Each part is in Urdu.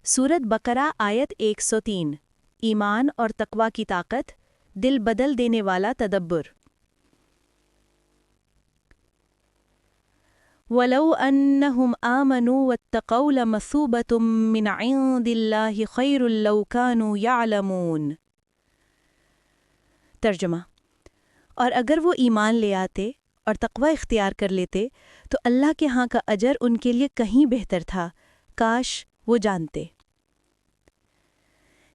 سورت بقرہ آیت 103 ایمان اور تقوی کی طاقت، دل بدل دینے والا تدبر۔ وَلَوْ أَنَّهُمْ آمَنُوا وَاتَّقَوْا لَمَثُوبَةٌ مِّنْ عِندِ اللَّهِ خَيْرٌ لَوْ كَانُوا يَعْلَمُونَ۔ ترجمہ: اور اگر وہ ایمان لے آتے اور تقوی اختیار کر لیتے تو اللہ کے ہاں کا اجر ان کے لیے کہیں بہتر تھا، کاش وہ جانتے۔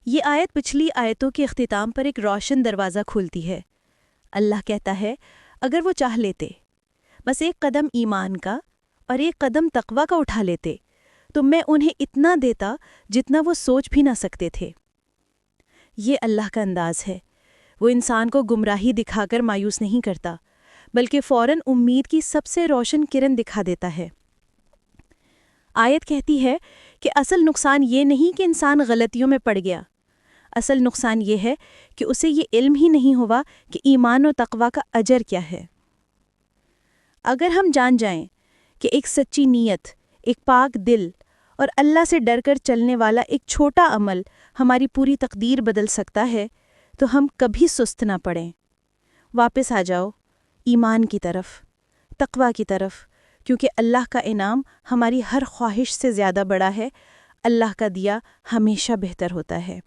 یہ آیت پچھلی آیتوں کے اختتام پر ایک روشن دروازہ کھولتی ہے۔ اللہ کہتا ہے، اگر وہ چاہ لیتے، بس ایک قدم ایمان کا اور ایک قدم تقوی کا اٹھا لیتے تو میں انہیں اتنا دیتا جتنا وہ سوچ بھی نہ سکتے تھے۔ یہ اللہ کا انداز ہے۔ وہ انسان کو گمراہی دکھا کر مایوس نہیں کرتا، بلکہ فوراً امید کی سب سے روشن کرن دکھا دیتا ہے۔ آیت کہتی ہے کہ اصل نقصان یہ نہیں کہ انسان غلطیوں میں پڑ گیا، اصل نقصان یہ ہے کہ اسے یہ علم ہی نہیں ہوا کہ ایمان و تقوی کا اجر کیا ہے۔ اگر ہم جان جائیں کہ ایک سچی نیت، ایک پاک دل اور اللہ سے ڈر کر چلنے والا ایک چھوٹا عمل ہماری پوری تقدیر بدل سکتا ہے تو ہم کبھی سست نہ پڑیں۔ واپس آ جاؤ ایمان کی طرف، تقوی کی طرف، کیونکہ اللہ کا انعام ہماری ہر خواہش سے زیادہ بڑا ہے۔ اللہ کا دیا ہمیشہ بہتر ہوتا ہے۔